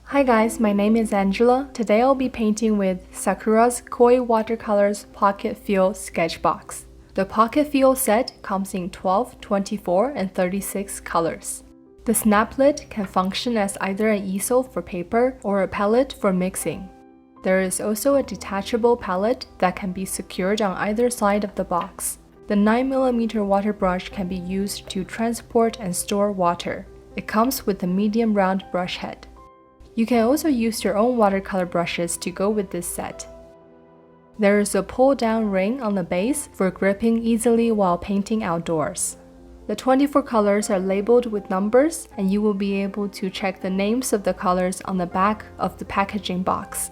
Hi guys, my name is Angela. Today I'll be painting with Sakura's Koi Watercolor's Pocket Feel Sketchbox. The Pocket Feel set comes in 12, 24, and 36 colors. The snap lid can function as either an easel for paper or a palette for mixing. There is also a detachable palette that can be secured on either side of the box. The 9mm water brush can be used to transport and store water. It comes with a medium round brush head. You can also use your own watercolor brushes to go with this set. There is a pull-down ring on the base for gripping easily while painting outdoors. The 24 colors are labeled with numbers, and you will be able to check the names of the colors on the back of the packaging box.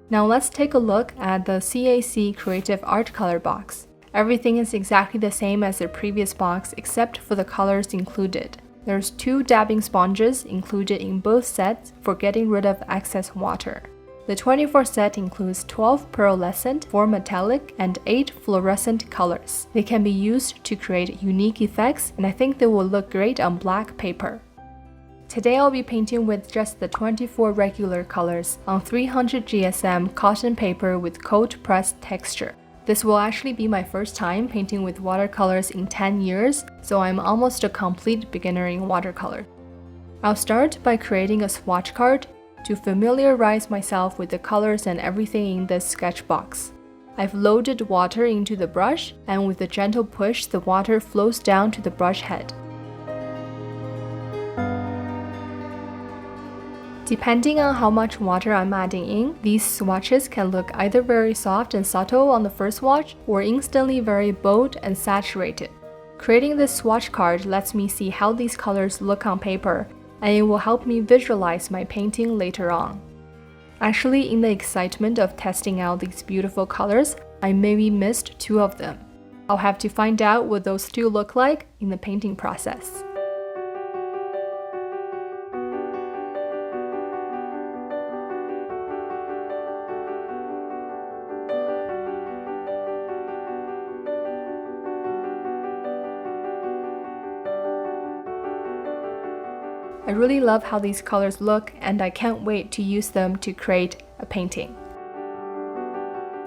Now let's take a look at the CAC Creative Art Color box. Everything is exactly the same as the previous box except for the colors included. There's 2 dabbing sponges included in both sets for getting rid of excess water. The 24 set includes 12 pearlescent, 4 metallic, and 8 fluorescent colors. They can be used to create unique effects, and I think they will look great on black paper. Today I'll be painting with just the 24 regular colors on 300 GSM cotton paper with cold pressed texture. This will actually be my first time painting with watercolors in 10 years, so I'm almost a complete beginner in watercolor. I'll start by creating a swatch card to familiarize myself with the colors and everything in this sketchbox. I've loaded water into the brush, and with a gentle push, the water flows down to the brush head. Depending on how much water I'm adding in, these swatches can look either very soft and subtle on the first swatch or instantly very bold and saturated. Creating this swatch card lets me see how these colors look on paper, and it will help me visualize my painting later on. Actually, in the excitement of testing out these beautiful colors, I maybe missed 2 of them. I'll have to find out what those 2 look like in the painting process. I really love how these colors look, and I can't wait to use them to create a painting.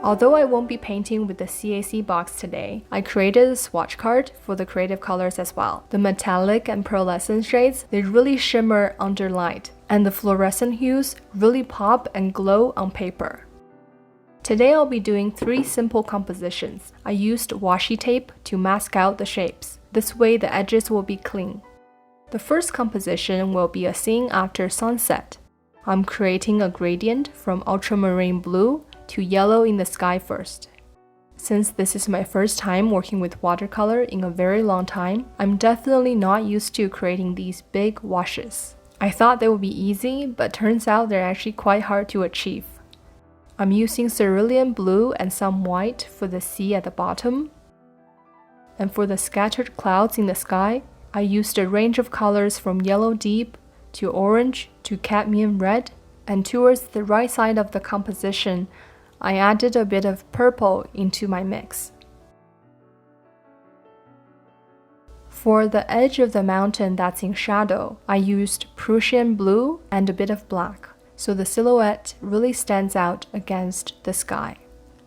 Although I won't be painting with the CAC box today, I created a swatch card for the creative colors as well. The metallic and pearlescent shades, they really shimmer under light, and the fluorescent hues really pop and glow on paper. Today I'll be doing 3 simple compositions. I used washi tape to mask out the shapes. This way the edges will be clean. The first composition will be a scene after sunset. I'm creating a gradient from ultramarine blue to yellow in the sky first. Since this is my first time working with watercolor in a very long time, I'm definitely not used to creating these big washes. I thought they would be easy, but turns out they're actually quite hard to achieve. I'm using cerulean blue and some white for the sea at the bottom. And for the scattered clouds in the sky, I used a range of colors from yellow deep to orange to cadmium red, and towards the right side of the composition, I added a bit of purple into my mix. For the edge of the mountain that's in shadow, I used Prussian blue and a bit of black, so the silhouette really stands out against the sky.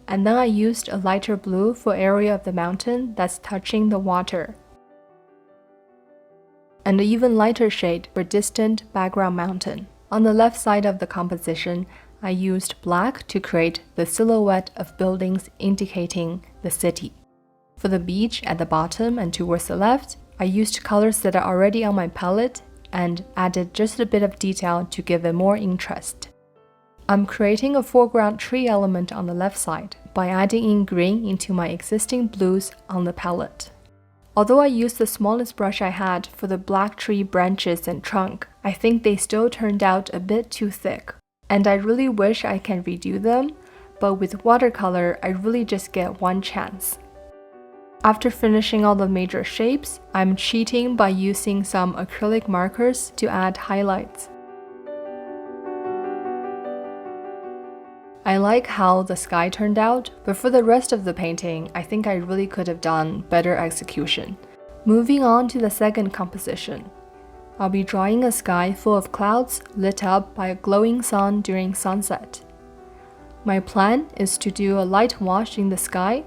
And then I used a lighter blue for area of the mountain that's touching the water, and an even lighter shade for distant background mountain. On the left side of the composition, I used black to create the silhouette of buildings indicating the city. For the beach at the bottom and towards the left, I used colors that are already on my palette and added just a bit of detail to give it more interest. I'm creating a foreground tree element on the left side by adding in green into my existing blues on the palette. Although I used the smallest brush I had for the black tree branches and trunk, I think they still turned out a bit too thick, and I really wish I can redo them, but with watercolor, I really just get one chance. After finishing all the major shapes, I'm cheating by using some acrylic markers to add highlights. I like how the sky turned out, but for the rest of the painting, I think I really could have done better execution. Moving on to the second composition. I'll be drawing a sky full of clouds lit up by a glowing sun during sunset. My plan is to do a light wash in the sky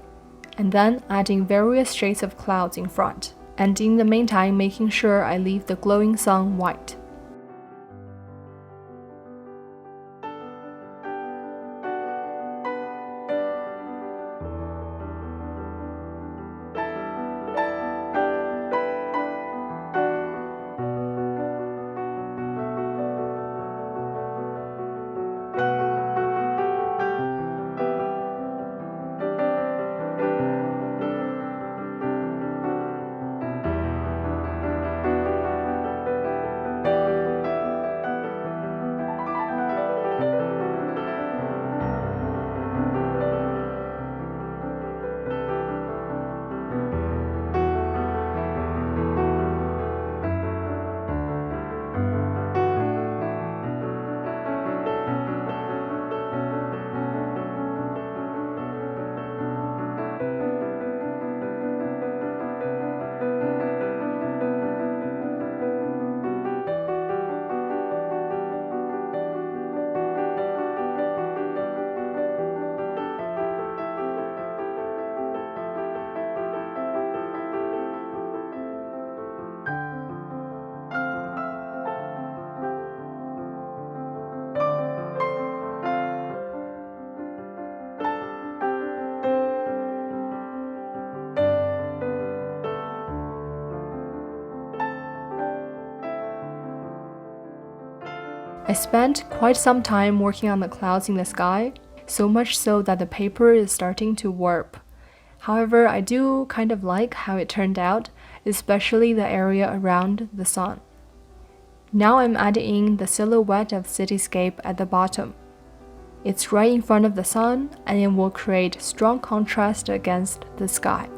and then adding various shades of clouds in front, and in the meantime making sure I leave the glowing sun white. I spent quite some time working on the clouds in the sky, so much so that the paper is starting to warp. However, I do kind of like how it turned out, especially the area around the sun. Now I'm adding in the silhouette of cityscape at the bottom. It's right in front of the sun, and it will create strong contrast against the sky.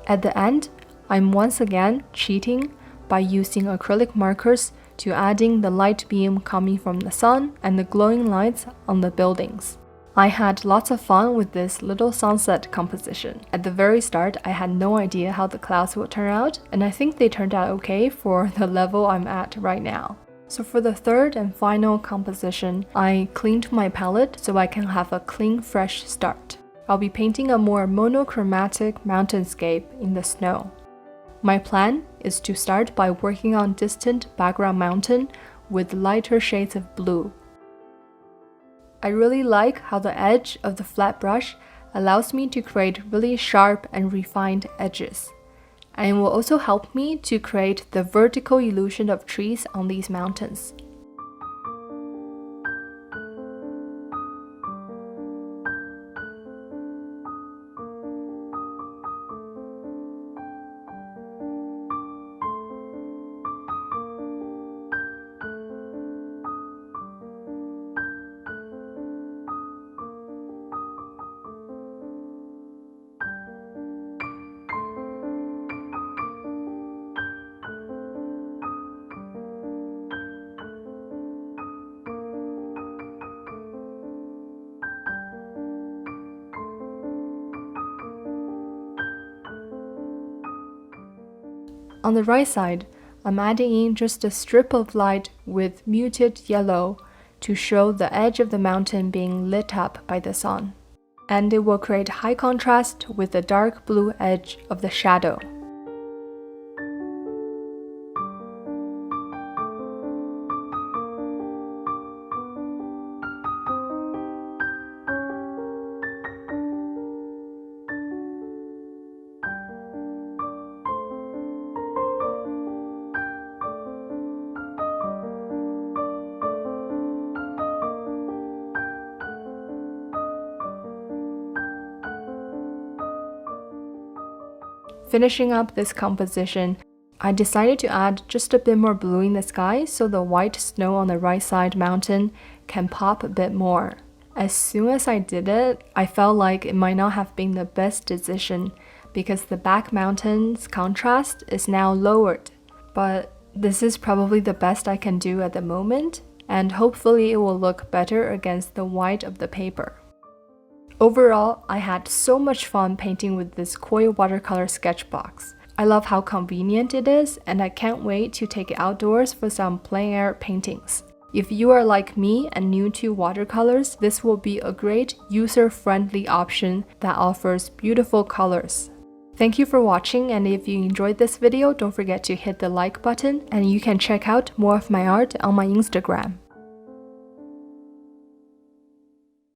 At the end, I'm once again cheating by using acrylic markers to adding the light beam coming from the sun and the glowing lights on the buildings. I had lots of fun with this little sunset composition. At the very start, I had no idea how the clouds would turn out, and I think they turned out okay for the level I'm at right now. So for the third and final composition, I cleaned my palette so I can have a clean, fresh start. I'll be painting a more monochromatic mountainscape in the snow. My plan is to start by working on distant background mountain with lighter shades of blue. I really like how the edge of the flat brush allows me to create really sharp and refined edges. And it will also help me to create the vertical illusion of trees on these mountains. On the right side, I'm adding in just a strip of light with muted yellow to show the edge of the mountain being lit up by the sun. And it will create high contrast with the dark blue edge of the shadow. Finishing up this composition, I decided to add just a bit more blue in the sky so the white snow on the right side mountain can pop a bit more. As soon as I did it, I felt like it might not have been the best decision because the back mountain's contrast is now lowered. But this is probably the best I can do at the moment, and hopefully it will look better against the white of the paper. Overall, I had so much fun painting with this Koi watercolor sketchbox. I love how convenient it is, and I can't wait to take it outdoors for some plein air paintings. If you are like me and new to watercolors, this will be a great user-friendly option that offers beautiful colors. Thank you for watching, and if you enjoyed this video, don't forget to hit the like button, and you can check out more of my art on my Instagram.